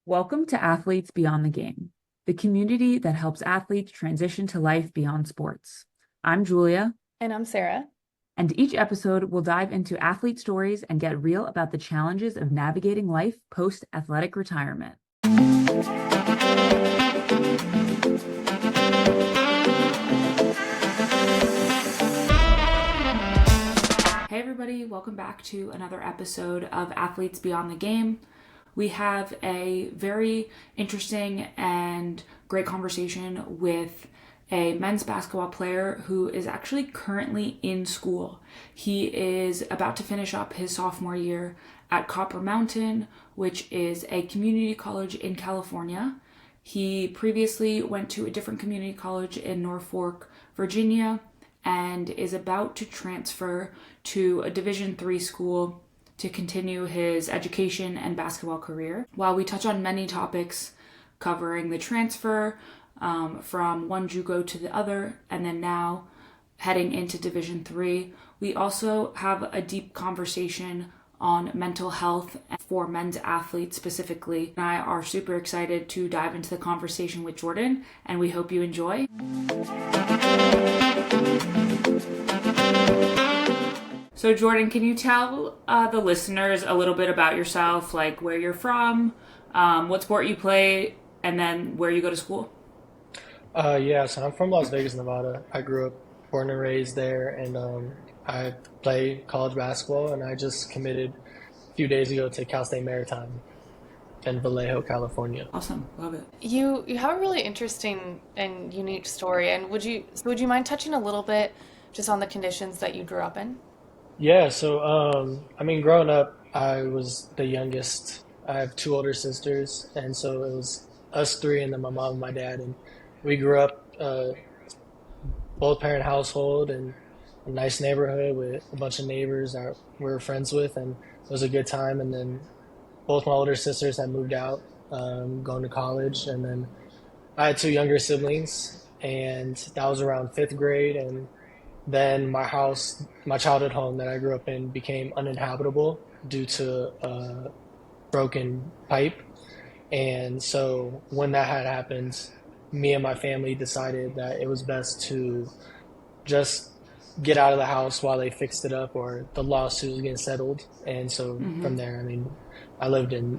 Welcome to Athletes Beyond the Game, the community that helps athletes transition to life beyond sports. I'm Julia. And I'm Sara. And each episode will dive into athlete stories and get real about the challenges of navigating life post-athletic retirement. Hey everybody, welcome back to another episode of Athletes Beyond the Game. We have a very interesting and great conversation with a men's basketball player who is actually currently in school. He is about to finish up his sophomore year at Copper Mountain, which is a community college in California. He previously went to a different community college in Norfolk, Virginia, and is about to transfer to a Division III school to continue his education and basketball career. While we touch on many topics covering the transfer from one JUCO to the other, and then now heading into Division III, we also have a deep conversation on mental health for men's athletes specifically. And I are super excited to dive into the conversation with Jordan, and we hope you enjoy. So Jordan, can you tell the listeners a little bit about yourself, like where you're from, what sport you play, and then where you go to school? So I'm from Las Vegas, Nevada. I grew up, born and raised there, and I play college basketball, and I just committed a few days ago to Cal State Maritime in Vallejo, California. Awesome, love it. You have a really interesting and unique story, and would you mind touching a little bit just on the conditions that you grew up in? Growing up, I was the youngest. I have two older sisters, and so it was us three, and then my mom and my dad, and we grew up both parent household in a nice neighborhood with a bunch of neighbors that we were friends with, and it was a good time. And then both my older sisters had moved out, going to college, and then I had two younger siblings, and that was around fifth grade, and then my childhood home that I grew up in became uninhabitable due to a broken pipe. And so when that had happened, me and my family decided that it was best to just get out of the house while they fixed it up or the lawsuit was getting settled. And so from there, I lived in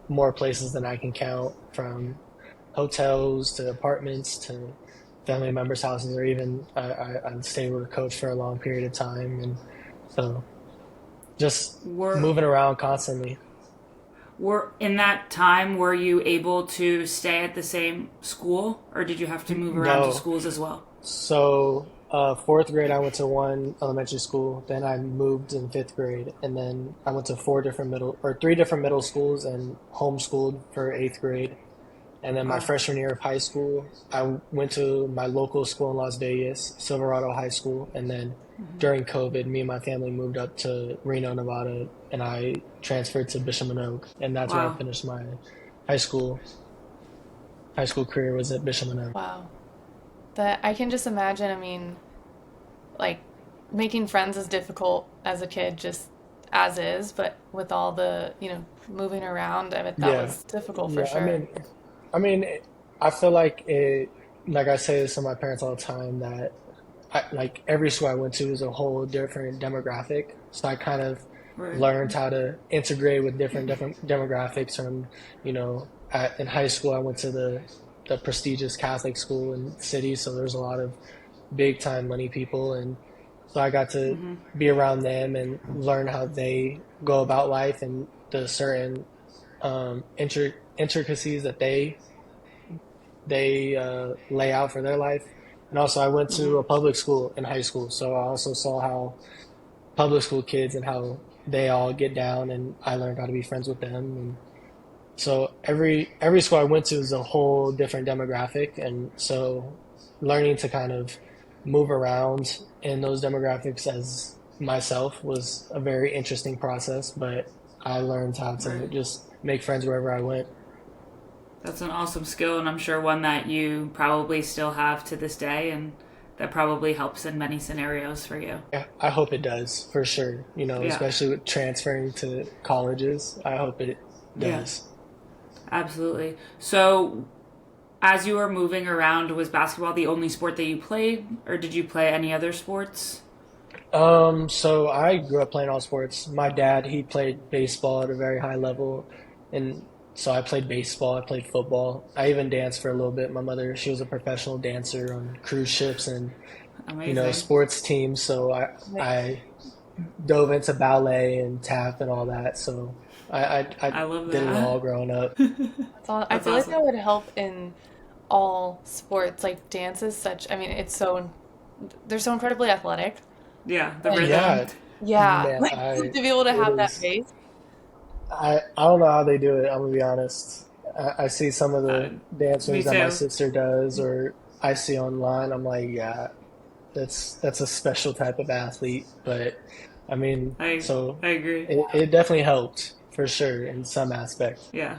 more places than I can count, from hotels to apartments to family members' houses, or even I stayed with a coach for a long period of time. And so just Were moving around constantly. were in that time, were you able to stay at the same school, or did you have to move around to No. schools as well? Fourth grade, I went to one elementary school. Then I moved in fifth grade, and then I went to three different middle schools and homeschooled for eighth grade. And then my Wow. freshman year of high school, I went to my local school in Las Vegas, Silverado High School. And then during COVID, me and my family moved up to Reno, Nevada, and I transferred to Bishop Manogue. And that's where I Wow. finished my high school high school career was at Bishop Manogue. Wow. That I can just imagine, like making friends is difficult as a kid just as is, but with all the, moving around, that Yeah. was difficult for Yeah, sure. I mean, I feel like like I say this to my parents all the time, that like every school I went to was a whole different demographic. So I kind of Right. learned how to integrate with different demographics. From, in high school, I went to the prestigious Catholic school in the city, so there's a lot of big time money people, and so I got to be around them and learn how they go about life and the certain intricacies that they lay out for their life. And also, I went to a public school in high school, so I also saw how public school kids and how they all get down, and I learned how to be friends with them. And so every school I went to is a whole different demographic, and so learning to kind of move around in those demographics as myself was a very interesting process. But I learned how to Right. just make friends wherever I went. That's an awesome skill, and I'm sure one that you probably still have to this day, and that probably helps in many scenarios for you. Yeah, I hope it does for sure. Yeah. Especially with transferring to colleges. I hope it Yeah. does. Absolutely. So, as you were moving around, was basketball the only sport that you played, or did you play any other sports? So I grew up playing all sports. My dad, he played baseball at a very high level, and so I played baseball, I played football. I even danced for a little bit. My mother, she was a professional dancer on cruise ships and, Amazing. sports teams, so I Like, I dove into ballet and tap and all that. So I I love did it that. all growing up. that's all, I That's feel like awesome. that would help in all sports. Like dance is such, I mean, they're so incredibly athletic. Yeah, the And rhythm. Yeah, yeah, man, like to be able to it have that is. base. I don't know how they do it. I'm gonna be honest. I see some of Uh, the dance Me moves that my too. sister does, or I see online. I'm like, yeah, that's a special type of athlete. But I mean, I so I agree. it definitely helped for sure in some aspect. Yeah,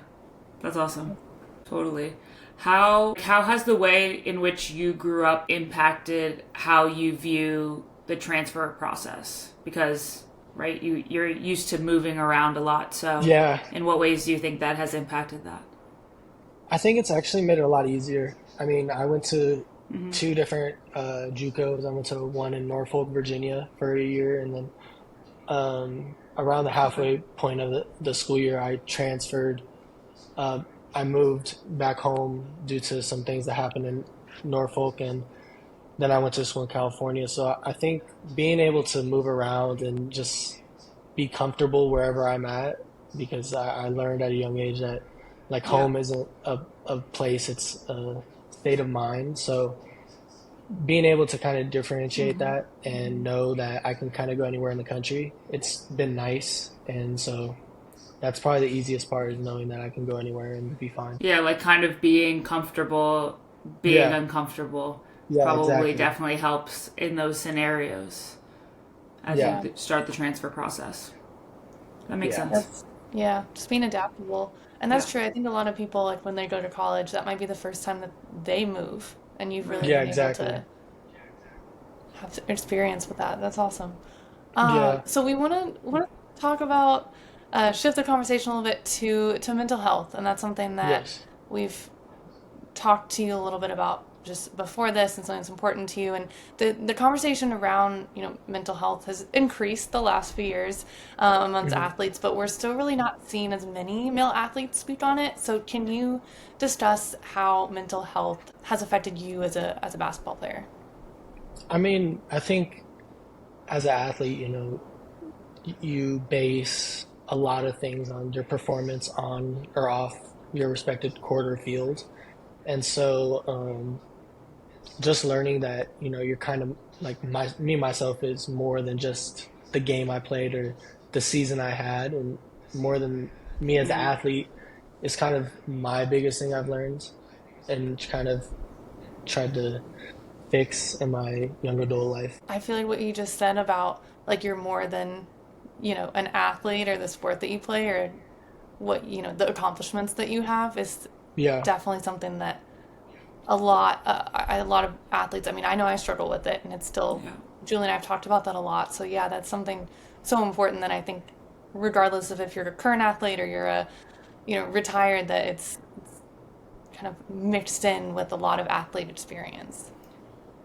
that's awesome. Totally. How has the way in which you grew up impacted how you view the transfer process? Because right, you're used to moving around a lot. So, Yeah, in what ways do you think that has impacted that? I think it's actually made it a lot easier. I mean, I went to Hmm. two different JUCOs. I went to one in Norfolk, Virginia for a year, and then around the Okay. halfway point of the school year, I transferred. Uh, I moved back home due to some things that happened in Norfolk, and then I went to school in California. So I think being able to move around and just be comfortable wherever I'm at, because I learned at a young age that like Yeah. home isn't a place, it's a state of mind. So being able to kind of differentiate Hmm. that and know that I can kind of go anywhere in the country, it's been nice. And so that's probably the easiest part is knowing that I can go anywhere and be fine. Yeah, like kind of being comfortable, being Yeah, uncomfortable yeah, probably exactly. definitely helps in those scenarios as you Yeah, Yeah, start the transfer process. That makes yeah, sense. that's yeah, just being adaptable. And Yeah. that's true. I think a lot of people like when they go to college, that might be the first time that they move, and you've really Right. yeah, been able exactly. to have experience with that. That's awesome. Yeah, So we want to talk about shift the conversation a little bit to mental health, and that's something that yes. we've talked to you a little bit about just before this and something that's important to you. And the conversation around mental health has increased the last few years amongst Mhm. athletes, but we're still really not seeing as many male athletes speak on it. So can you discuss how mental health has affected you as a basketball player? I mean, I think as an athlete, you base a lot of things on your performance on or off your respected court or field. And so, just learning that, you're kind of like me myself is more than just the game I played or the season I had, and more than me as an Hmm. athlete is kind of my biggest thing I've learned and kind of tried to fix in my young adult life. I feel like what you just said about like you're more than, an athlete or the sport that you play or what, the accomplishments that you have is Yeah. definitely something that a lot of athletes, I mean, I know I struggle with it and it's still, Yeah. Julie and I have talked about that a lot. So yeah, that's something so important that I think regardless of if you're a current athlete or you're retired, that it's kind of mixed in with a lot of athlete experience.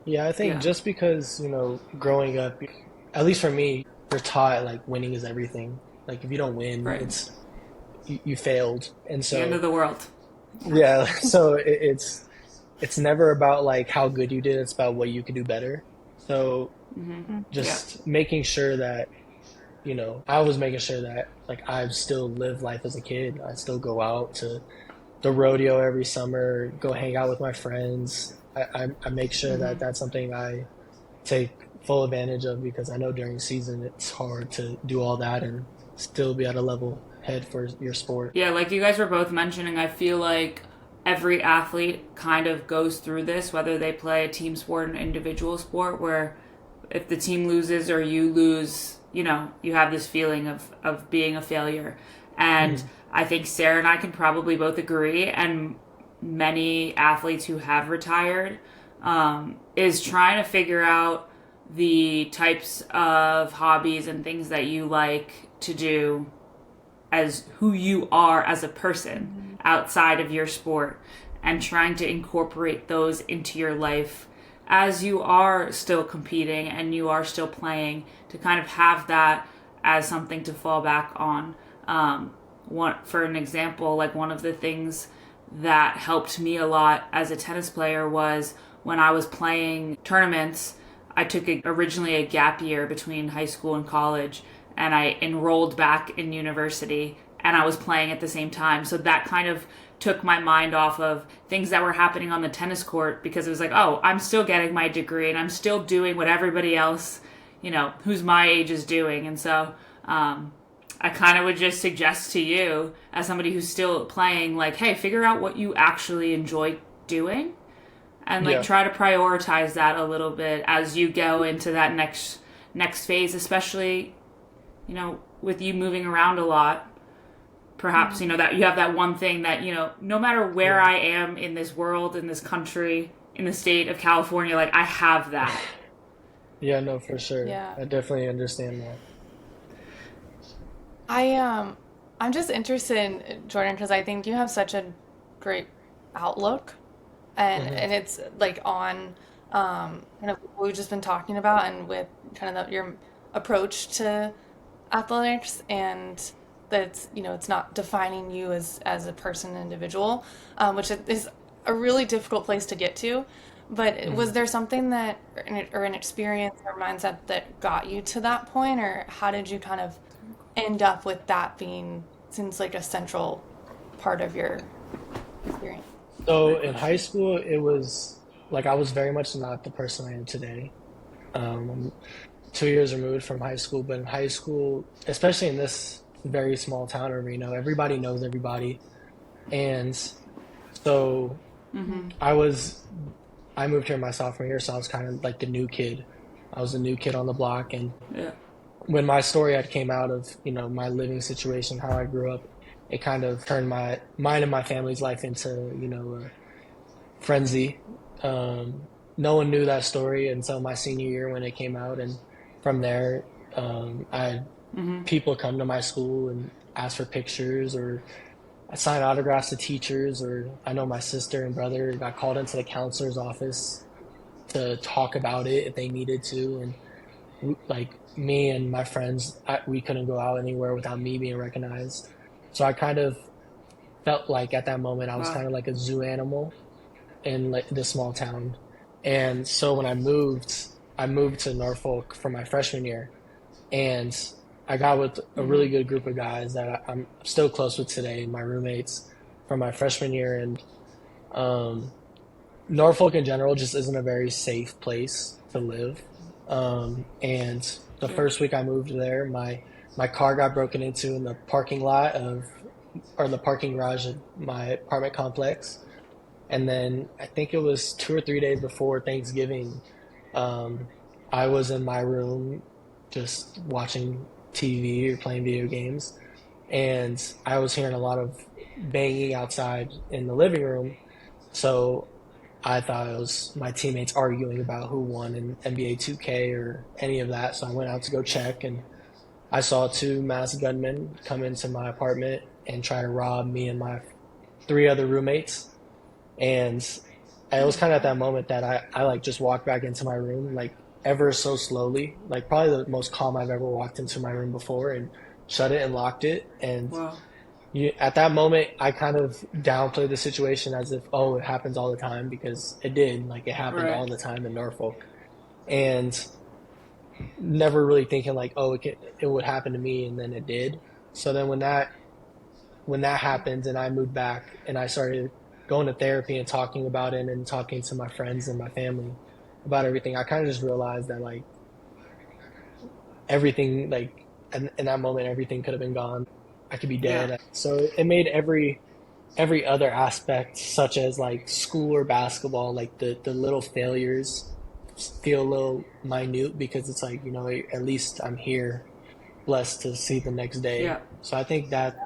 Yeah, I think Yeah. just because, growing up, at least for me, you're taught like winning is everything. Like if you don't win, Right. you failed. And The end so of the world. Yeah. yeah, so it's never about like how good you did, it's about what you could do better. So Hmm. Yeah. just making sure that, I was making sure that like I still live life as a kid. I still go out to the rodeo every summer, go hang out with my friends. I make sure that Hmm. that's something I take full advantage of because I know during season it's hard to do all that and still be at a level head for your sport. Yeah, like you guys were both mentioning, I feel like every athlete kind of goes through this, whether they play a team sport or an individual sport, where if the team loses or you lose, you have this feeling of being a failure. And Mhm. I think Sarah and I can probably both agree, and many athletes who have retired, is trying to figure out the types of hobbies and things that you like to do as who you are as a person outside of your sport and trying to incorporate those into your life as you are still competing and you are still playing, to kind of have that as something to fall back on. For an example, like one of the things that helped me a lot as a tennis player was when I was playing tournaments. I took originally a gap year between high school and college, and I enrolled back in university, and I was playing at the same time. So that kind of took my mind off of things that were happening on the tennis court, because it was like, oh, I'm still getting my degree and I'm still doing what everybody else, who's my age is doing. And so I kind of would just suggest to you, as somebody who's still playing, like, hey, figure out what you actually enjoy doing and try to prioritize that a little bit as you go into that next phase, especially, with you moving around a lot. Perhaps, that you have that one thing that, no matter where I am in this world, in this country, in the state of California, like, I have that. Yeah, no, for sure. Yeah. I definitely understand that. I'm just interested in Jordan, because I think you have such a great outlook, and it's like on kind of what we've just been talking about, and with kind of your approach to athletics, and that it's not defining you as a person, individual, which is a really difficult place to get to. But was there something that, or an experience or mindset that got you to that point, or how did you kind of end up with that seems like a central part of your experience? So in high school, it was like I was very much not the person I am today. I'm 2 years removed from high school, but in high school, especially in this very small town of Reno, everybody knows everybody. And so I moved here my sophomore year, so I was kind of like the new kid. I was the new kid on the block. And when my story had came out of, my living situation, how I grew up, it kind of turned mine and my family's life into, a frenzy. No one knew that story until my senior year when it came out. And from there, I had people come to my school and ask for pictures, or I sign autographs to teachers, or I know my sister and brother got called into the counselor's office to talk about it if they needed to. And like me and my friends, we couldn't go out anywhere without me being recognized. So I kind of felt like at that moment I was kind of like a zoo animal in like this small town. And so when I moved to Norfolk for my freshman year, and I got with a really good group of guys that I'm still close with today, my roommates from my freshman year. And Norfolk in general just isn't a very safe place to live. And the first week I moved there, my car got broken into in the parking the parking garage of my apartment complex. And then I think it was 2 or 3 days before Thanksgiving, I was in my room just watching TV or playing video games, and I was hearing a lot of banging outside in the living room. So I thought it was my teammates arguing about who won in NBA 2K or any of that. So I went out to go check, and I saw 2 masked gunmen come into my apartment and try to rob me and my 3 other roommates. And it was kind of at that moment that I like just walked back into my room, like ever so slowly, like probably the most calm I've ever walked into my room before, and shut it and locked it. And at that moment, I kind of downplayed the situation as if, oh, it happens all the time, because it did. Like, it happened all the time in Norfolk. And never really thinking like, oh, it would happen to me, and then it did. So then when that happened and I moved back and I started going to therapy and talking about it and talking to my friends and my family about everything, I kind of just realized that like everything, like in that moment, everything could have been gone. I could be dead. Yeah. So it made every other aspect, such as like school or basketball, like the little failures feel a little minute, because it's like, at least I'm here, blessed to see the next day. Yeah. So I think that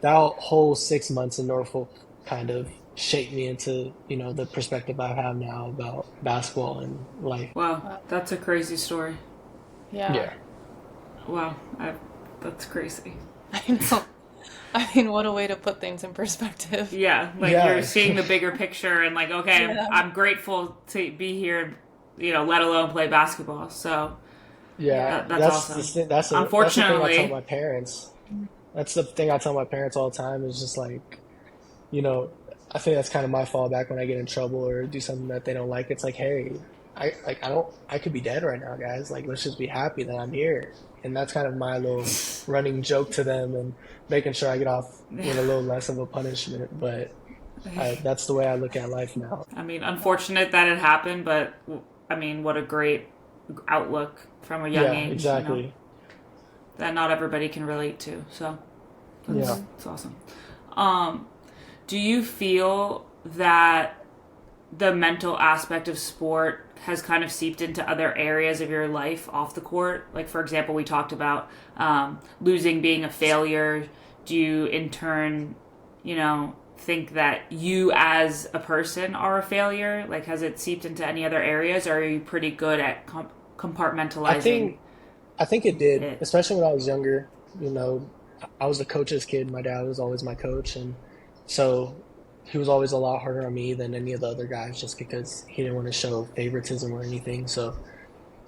whole 6 months in Norfolk kind of shaped me into, the perspective I have now about basketball and life. Wow, that's a crazy story. Yeah. Yeah. Wow, that's crazy. I know. I mean, what a way to put things in perspective. Yeah, like you're Yeah, seeing the bigger picture and like, okay, Yeah. I'm grateful to be here, let alone play basketball. So yeah. that's awesome. That's the thing I tell Unfortunately, my parents. That's the thing I tell my parents all the time is just like, you know, I think that's kind of my fallback when I get in trouble or do something that they don't like. It's like, hey, I could be dead right now, guys. Like, let's just be happy that I'm here. And that's kind of my little running joke to them and making sure I get off with a little less of a punishment. But that's the way I look at life now. I mean, unfortunate that it happened, but I mean, what a great outlook from a young Yeah, age, exactly. that not everybody can relate to. So Yeah. that's awesome. Um, do you feel that the mental aspect of sport has kind of seeped into other areas of your life off the court? Like, for example, we talked about losing being a failure. Do you, in turn, think that you as a person are a failure? Like, has it seeped into any other areas, or are you pretty good at I compartmentalizing think I think it did, it? especially when I was younger. You know, I was a coach's kid. My dad was always my coach, and so he was always a lot harder on me than any of the other guys, just because he didn't want to show favoritism or anything. So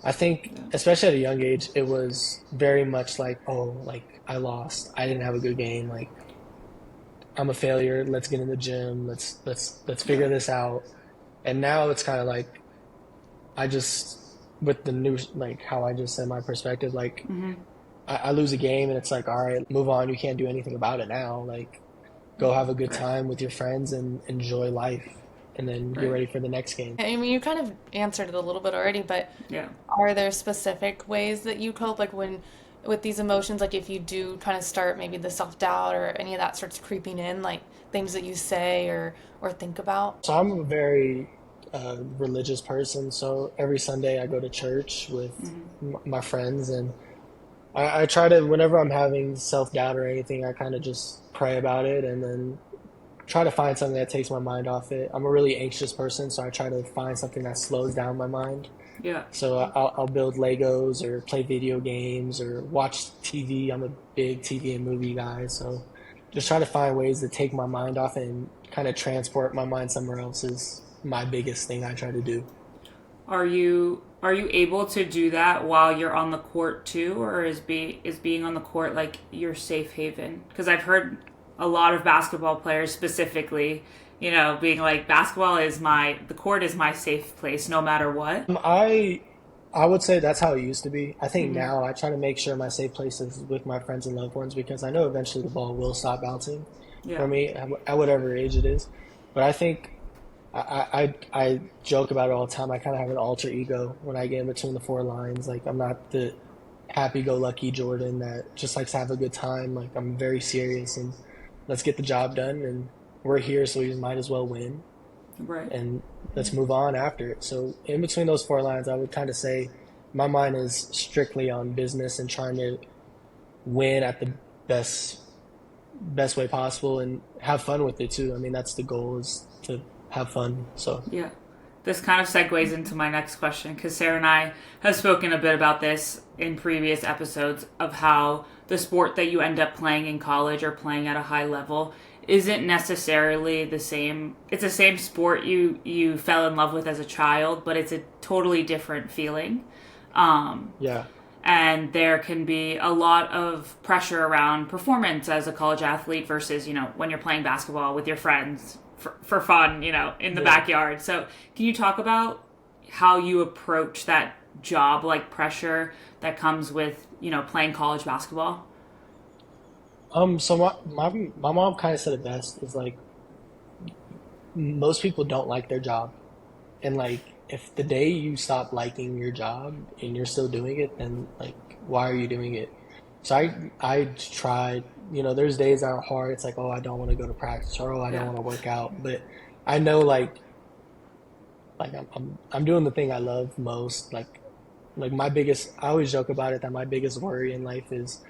I think, Yeah. especially at a young age, it was very much like, oh, like I lost, I didn't have a good game, like I'm a failure. Let's get in the gym. Let's Yeah. figure this out. And now it's kind of like I just with the new like how I just said my perspective, like Mm-hmm. I lose a game and it's like, all right, move on. You can't do anything about it now. Like, go have a good Right. time with your friends and enjoy life, and then get Right. ready for the next game. I mean, you kind of answered it a little bit already, but Yeah. are there specific ways that you cope, like when with these emotions, like if you do kind of start maybe the self-doubt or any of that starts creeping in, like things that you say or think about? So I'm a very religious person. So every Sunday I go to church with Mm-hmm. my friends, and I try to whenever I'm having self doubt or anything, I kind of just pray about it, and then try to find something that takes my mind off it. I'm a really anxious person, so I try to find something that slows down my mind. Yeah. So I'll build Legos or play video games or watch TV. I'm a big TV and movie guy, so just try to find ways to take my mind off it and kind of transport my mind somewhere else is my biggest thing I try to do. Are you able to do that while you're on the court too, or is being on the court like your safe haven? Because I've heard a lot of basketball players specifically, being like basketball is the court is my safe place no matter what. Um, I I would say that's how it used to be. I think Hmm. now I try to make sure my safe place is with my friends and loved ones because I know eventually the ball will stop bouncing Yeah. for me at whatever age it is. But I think I joke about it all the time. I kind of have an alter ego when I get in between the four lines. Like I'm not the happy-go-lucky Jordan that just likes to have a good time. Like I'm very serious and let's get the job done. And we're here, so we might as well win Right. and let's move on after it. So in between those four lines, I would kind of say my mind is strictly on business and trying to win at the best best way possible and have fun with it too. I mean, that's the goal is to have fun. So Yeah. This kind of segues into my next question because Sarah and I have spoken a bit about this in previous episodes of how the sport that you end up playing in college or playing at a high level isn't necessarily the same. It's the same sport you fell in love with as a child, but it's a totally different feeling. Um, yeah, and there can be a lot of pressure around performance as a college athlete versus when you're playing basketball with your friends for fun in the yeah. backyard. So can you talk about how you approach that job like pressure that comes with playing college basketball? So my mom kind of said it best. Is like most people don't like their job, and like if the day you stop liking your job and you're still doing it, then like why are you doing it? So I tried. You know, there's days that are hard. It's like, oh, I don't want to go to practice, or oh, I don't Yeah. want to work out. But I know like I'm doing the thing I love most. Like my biggest, I always joke about it that my biggest worry in life is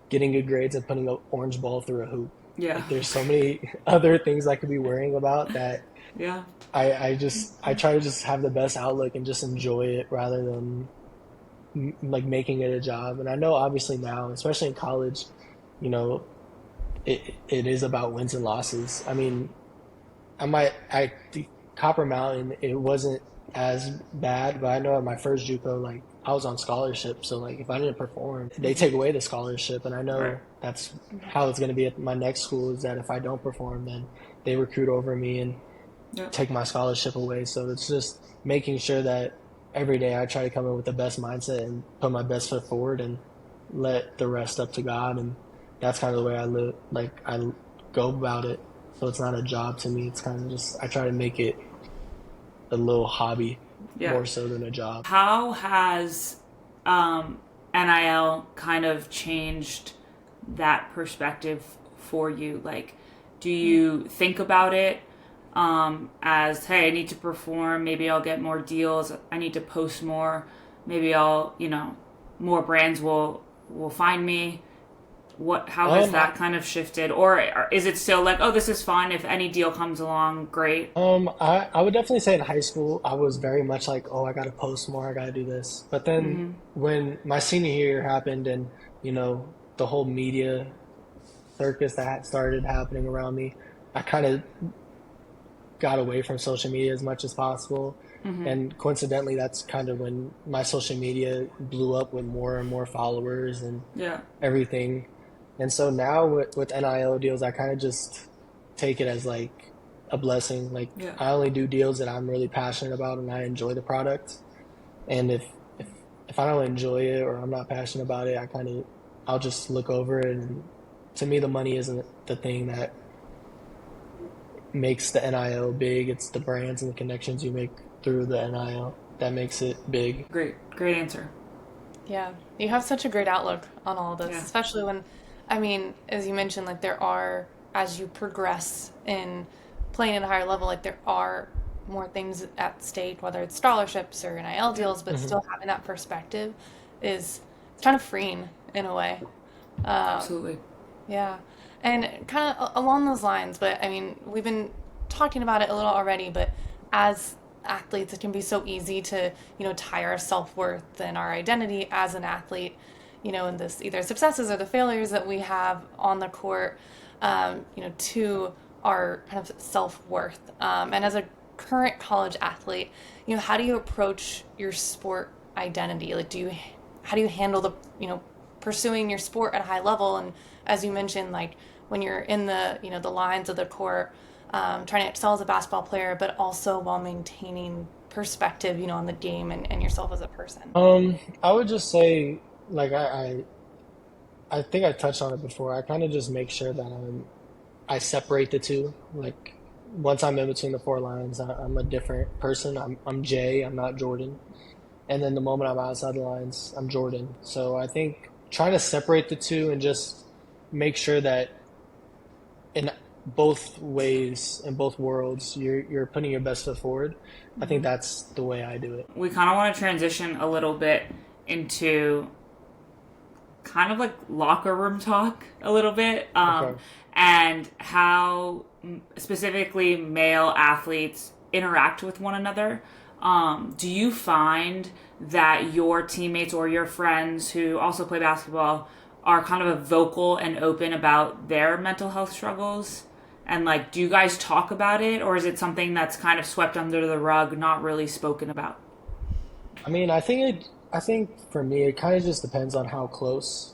getting good grades and putting an orange ball through a hoop. Yeah. Like there's so many other things I could be worrying about that Yeah. I try to just have the best outlook and just enjoy it rather than like making it a job. And I know obviously now, especially in college, you know, it is about wins and losses. I mean, I the Copper Mountain, it wasn't as bad, but I know at my first JUCO, like I was on scholarship, so like if I didn't perform, they take away the scholarship, and I Right. know that's how it's going to be at my next school. Is that if I don't perform, then they recruit over me and Yeah. take my scholarship away. So it's just making sure that every day I try to come in with the best mindset and put my best foot forward and let the rest up to God. And that's kind of the way I live, like I go about it. So it's not a job to me. It's kind of just, I try to make it a little hobby Yeah. more so than a job. How has NIL kind of changed that perspective for you? Like, do you think about it as, hey, I need to perform, maybe I'll get more deals, I need to post more, maybe I'll, more brands will find me? How has that kind of shifted? Or is it still like, oh, this is fun, if any deal comes along, great? I would definitely say in high school, I was very much like, oh, I got to post more, I got to do this. But then when my senior year happened and, the whole media circus that started happening around me, I kind of got away from social media as much as possible. And coincidentally, that's kind of when my social media blew up with more and more followers and Yeah. everything. And so now with NIL deals, I kind of just take it as like a blessing. Like Yeah. I only do deals that I'm really passionate about and I enjoy the product. And if I don't enjoy it or I'm not passionate about it, I'll just look over it. And to me, the money isn't the thing that makes the NIL big. It's the brands and the connections you make through the NIL that makes it big. Great answer. Yeah, you have such a great outlook on all of this, Yeah. especially when, I mean, as you mentioned, like there are, as you progress in playing at a higher level, like there are more things at stake, whether it's scholarships or NIL deals, but still having that perspective is it's kind of freeing in a way. Absolutely. Yeah. And kind of along those lines, but I mean, we've been talking about it a little already, but as athletes, it can be so easy to, tie our self-worth and our identity as an athlete, in this either successes or the failures that we have on the court, to our kind of self-worth. And as a current college athlete, how do you approach your sport identity? Like, how do you handle the, pursuing your sport at a high level? And as you mentioned, like when you're in the, the lines of the court, trying to excel as a basketball player, but also while maintaining perspective, on the game and yourself as a person. I would just say, like I think I touched on it before. I kind of just make sure that I separate the two. Like once I'm in between the four lines, I'm a different person. I'm Jay. I'm not Jordan. And then the moment I'm outside the lines, I'm Jordan. So I think trying to separate the two and just make sure that in both ways, in both worlds, you're putting your best foot forward. I think that's the way I do it. We kind of want to transition a little bit into kind of like locker room talk a little bit, Okay. and how specifically male athletes interact with one another. Do you find that your teammates or your friends who also play basketball are kind of vocal and open about their mental health struggles? And like, do you guys talk about it, or is it something that's kind of swept under the rug, not really spoken about? I mean, I think for me, it kind of just depends on how close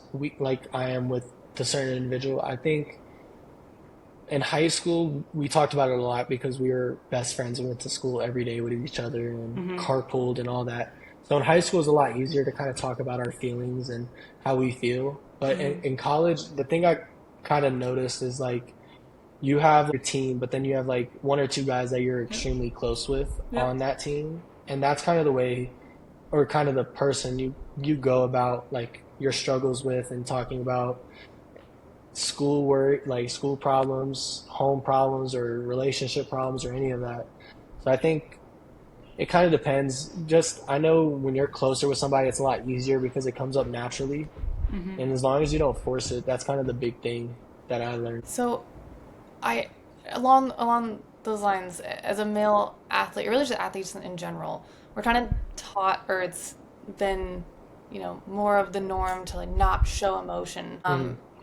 I am with the certain individual. I think in high school, we talked about it a lot because we were best friends and went to school every day with each other and carpooled and all that. So in high school, it's a lot easier to kind of talk about our feelings and how we feel. But in college, the thing I kind of noticed is like you have your team, but then you have like one or two guys that you're extremely close with on that team. And that's kind of the way, or kind of the person you go about like your struggles with and talking about school work, like school problems, home problems, or relationship problems, or any of that. So I think it kind of depends. Just I know when you're closer with somebody, it's a lot easier because it comes up naturally, and as long as you don't force it, that's kind of the big thing that I learned. So I along those lines, as a male athlete, or really just athletes in general, we're kind of taught, or it's been, more of the norm to like not show emotion.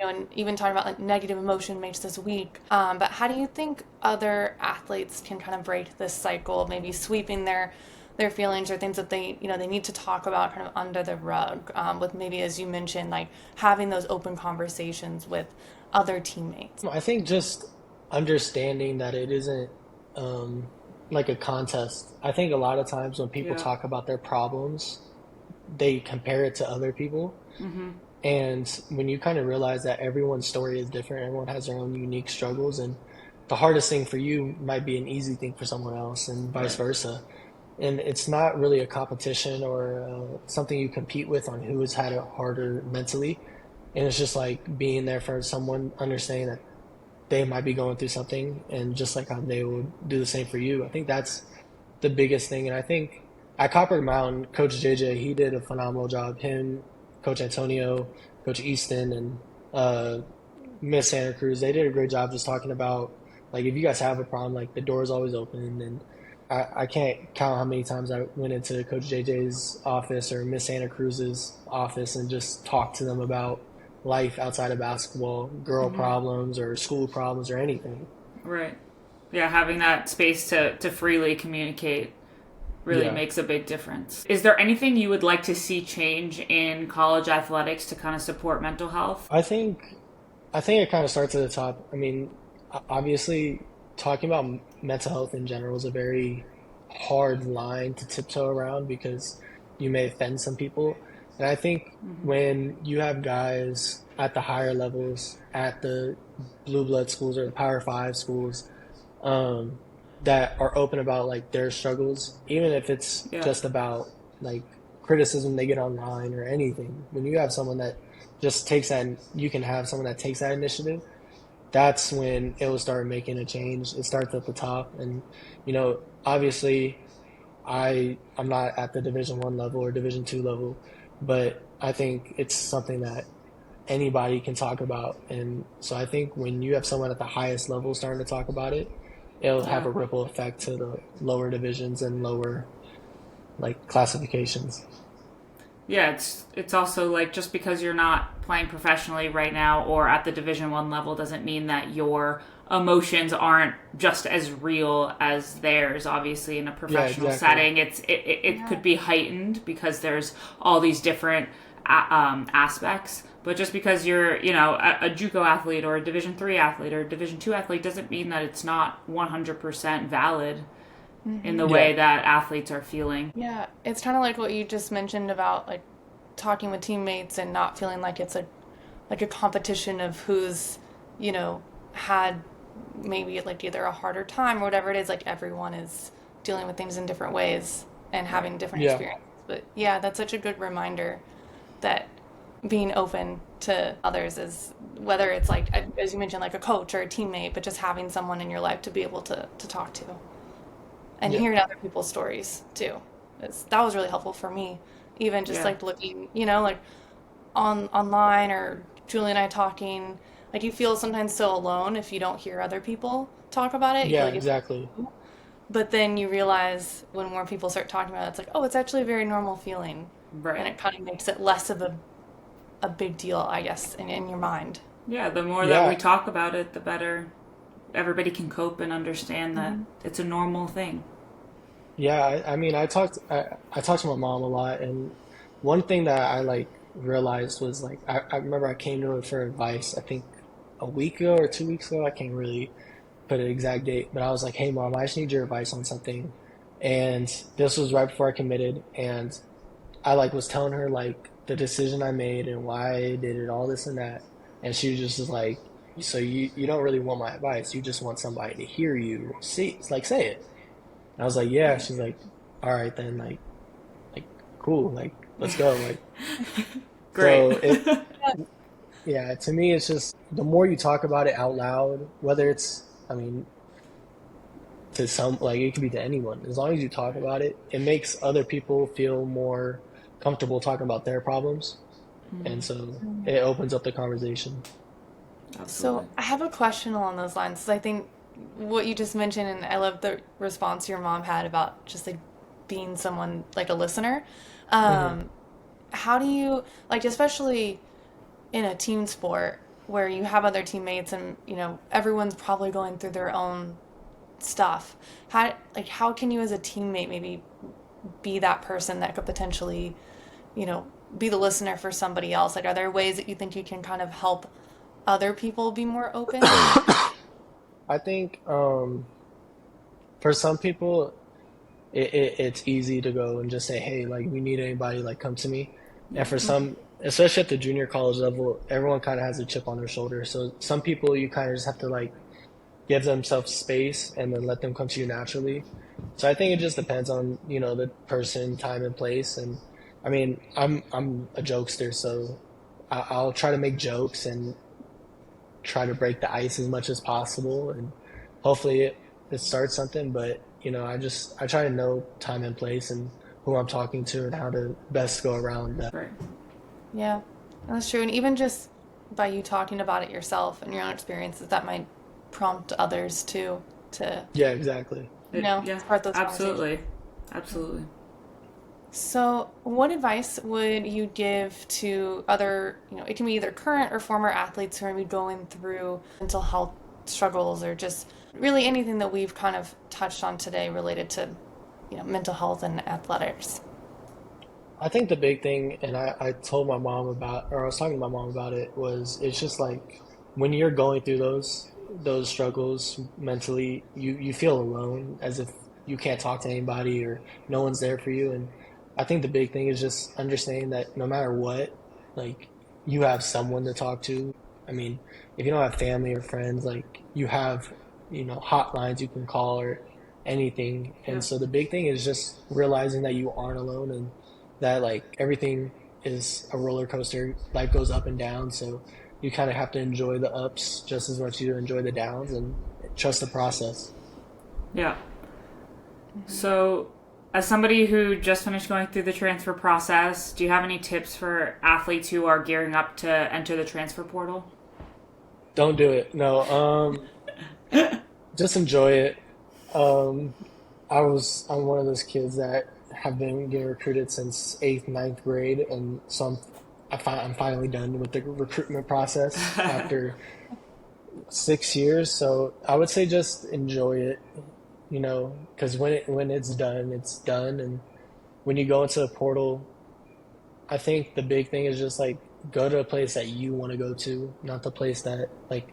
and even talking about like negative emotion makes us weak. But how do you think other athletes can kind of break this cycle, maybe sweeping their feelings or things that they need to talk about kind of under the rug, with maybe, as you mentioned, like having those open conversations with other teammates? I think just understanding that it isn't um, like a contest. I think a lot of times when people Yeah. talk about their problems, they compare it to other people. Mm-hmm. And when you kind of realize that everyone's story is different, everyone has their own unique struggles, and the hardest thing for you might be an easy thing for someone else, and vice Right. versa. And it's not really a competition or something you compete with on who has had it harder mentally. And it's just like being there for someone, understanding that they might be going through something, and just like how they would do the same for you. I think that's the biggest thing. And I think at Copper Mountain, Coach JJ, he did a phenomenal job. Him, Coach Antonio, Coach Easton, and uh, Miss Santa Cruz, they did a great job just talking about, like, if you guys have a problem, like, the door is always open. And I can't count how many times I went into Coach JJ's office or Miss Santa Cruz's office and just talked to them about life outside of basketball, girl Mm-hmm. problems or school problems or anything. Right. Yeah, having that space to freely communicate really Yeah. makes a big difference. Is there anything you would like to see change in college athletics to kind of support mental health? I think it kind of starts at the top. I mean, obviously, talking about mental health in general is a very hard line to tiptoe around because you may offend some people. And I think Mm-hmm. when you have guys at the higher levels, at the blue blood schools or the Power Five schools, um, that are open about like their struggles, even if it's Yeah. just about like criticism they get online or anything. When you have someone that just takes that, you can have someone that takes that initiative. That's when it will start making a change. It starts at the top, and obviously, I'm not at the Division 1 level or Division 2 level, but I think it's something that anybody can talk about. And so I think when you have someone at the highest level starting to talk about it, it'll have Yeah. a ripple effect to the lower divisions and lower like classifications. Yeah, it's also like just because you're not playing professionally right now or at the Division 1 level doesn't mean that your emotions aren't just as real as theirs. Obviously, in a Yeah, professional exactly. setting, it Yeah. could be heightened because there's all these different aspects. But just because you're, a JUCO athlete or a Division 3 athlete or a Division 2 athlete doesn't mean that it's not 100% valid in the Yeah, way that athletes are feeling. Yeah, it's kind of like what you just mentioned about like talking with teammates and not feeling like it's a competition of who's, you know, had maybe like either a harder time or whatever it is. Like everyone is dealing with things in different ways and Right. having different yeah, experiences. But yeah, that's such a good reminder that being open to others is, whether it's like, as you mentioned, like a coach or a teammate, but just having someone in your life to be able to talk to and yeah, hearing other people's stories too. That was really helpful for me. Even just Yeah. like looking, like online or Julie and I talking, like you feel sometimes so alone if you don't hear other people talk about it. You feel yeah, like it's, exactly. but then you realize when more people start talking about it, it's like, oh, it's actually a very normal feeling, and Right. it kind of makes it less of a big deal, I guess, in your mind. Yeah, the more that we Yeah, talk about it, the better everybody can cope and understand that Hmm. it's a normal thing. yeah. I mean, I talked to my mom a lot, and one thing that I like realized was like I remember I came to her for advice. I think a week ago or 2 weeks ago. I can't really put an exact date, but I was like, "Hey, mom, I just need your advice on something." And this was right before I committed, and I like was telling her like the decision I made and why I did it, all this and that, and she was just like, "So you don't really want my advice? You just want somebody to hear you see, like say it." And I was like, "Yeah." Right. She's like, "All right then, like cool, like let's go." Like Great. so yeah, to me it's just the more you talk about it out loud, whether it's I mean to some like it could be to anyone, as long as you talk Right. about it, it makes other people feel more comfortable talking about their problems, and so it opens up the conversation. Absolutely. So I have a question along those lines. 'Cause I think what you just mentioned, and I love the response your mom had about just like being someone like a listener. Hmm. Um, how do you like, especially in a team sport? where you have other teammates and, everyone's probably going through their own stuff. How can you as a teammate maybe be that person that could potentially, be the listener for somebody else? Like, are there ways that you think you can kind of help other people be more open? I think for some people, it's easy to go and just say, hey, like, we need anybody, like, come to me. And for some, especially at the junior college level, everyone kind of has a chip on their shoulder. So some people, you kind of just have to, like, give themselves space and then let them come to you naturally. So I think it just depends on, the person, time, and place. And I mean, I'm a jokester, so I'll try to make jokes and try to break the ice as much as possible, and hopefully it starts something. But I try to know time and place and who I'm talking to and how to best go around that. Right. Yeah, that's true. And even just by you talking about it yourself and your own experiences, that might prompt others too to, Yeah, exactly. Yeah, start those absolutely. conversations. Absolutely. So, what advice would you give to other, it can be either current or former athletes who are maybe going through mental health struggles, or just really anything that we've kind of touched on today related to, mental health and athletics? I think the big thing, and I told my mom about, or I was talking to my mom about it, was it's just like when you're going through those struggles mentally, you feel alone, as if you can't talk to anybody or no one's there for you. And I think the big thing is just understanding that no matter what, like, you have someone to talk to. I mean, if you don't have family or friends, like, you have, hotlines you can call or anything. Yeah. And so the big thing is just realizing that you aren't alone, and that, like, everything is a roller coaster. Life goes up and down. So you kind of have to enjoy the ups just as much as you enjoy the downs, and trust the process. Yeah. So, as somebody who just finished going through the transfer process, do you have any tips for athletes who are gearing up to enter the transfer portal? Don't do it. No. Just enjoy it. Um, I'm one of those kids that have been getting recruited since eighth, ninth grade, and so I'm finally done with the recruitment process after 6 years. So I would say just enjoy it, because when it's done, it's done. And when you go into the portal, I think the big thing is just, like, go to a place that you want to go to, not the place that, like,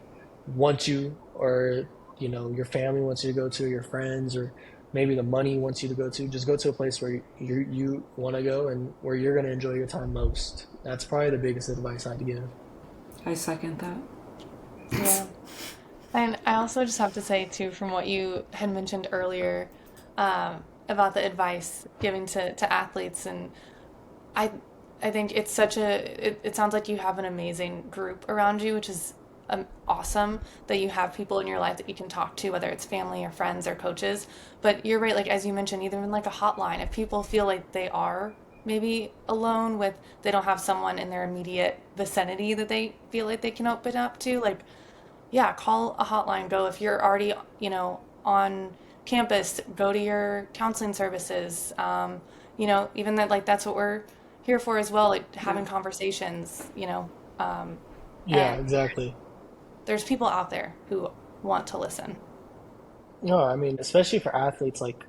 wants you, or your family wants you to go to, or your friends, or maybe the money wants you to go to. Just go to a place where you want to go and where you're going to enjoy your time most. That's probably the biggest advice I'd give. I second that. Yeah. And I also just have to say, too, from what you had mentioned earlier, about the advice giving to athletes, and I I think it's it sounds like you have an amazing group around you, which is awesome that you have people in your life that you can talk to, whether it's family or friends or coaches. But you're right, like, as you mentioned, even like a hotline, if people feel like they are maybe alone with, they don't have someone in their immediate vicinity that they feel like they can open up to, like, yeah, call a hotline. Go, if you're already, on campus, go to your counseling services. Even that, like, that's what we're here for as well, like having conversations, Yeah, and exactly. there's people out there who want to listen. No, I mean, especially for athletes, like,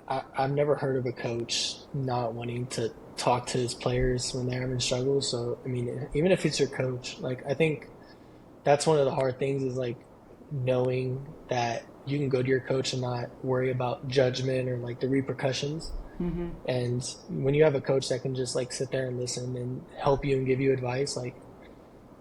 I've never heard of a coach not wanting to talk to his players when they're having struggles. So, I mean, even if it's your coach, like, I think that's one of the hard things, is, like, knowing that you can go to your coach and not worry about judgment or, like, the repercussions. And when you have a coach that can just, like, sit there and listen and help you and give you advice, like,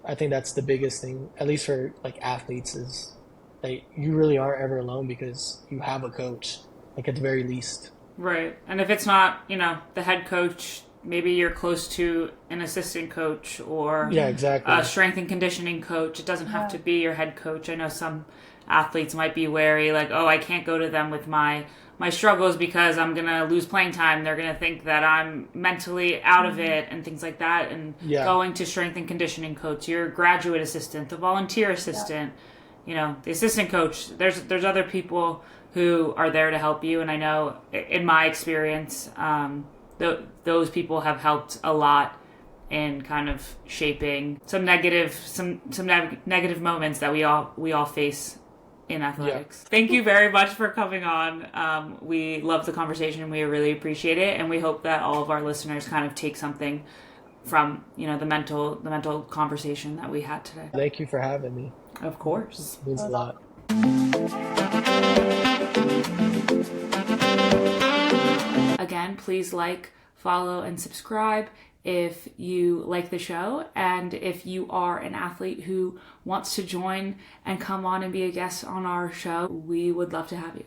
I think that's the biggest thing, at least for, like, athletes, is that you really aren't ever alone because you have a coach, like, at the very least. Right. And if it's not, the head coach, maybe you're close to an assistant coach or Yeah, a exactly. strength and conditioning coach. It doesn't have Yeah. to be your head coach. I know some athletes might be wary, like, oh, I can't go to them with my struggles because I'm going to lose playing time. They're going to think that I'm mentally out of it and things like that. And Yeah. going to strength and conditioning coach, your graduate assistant, the volunteer assistant, the assistant coach, there's other people who are there to help you. And I know in my experience, those people have helped a lot in kind of shaping some negative moments that we all face in athletics. Yeah. Thank you very much for coming on. We love the conversation. We really appreciate it, and we hope that all of our listeners kind of take something from, you know, the mental conversation that we had today. Thank you for having me. Of course. It means a lot. Again, please like, follow, and subscribe if you like the show, and if you are an athlete who wants to join and come on and be a guest on our show, we would love to have you.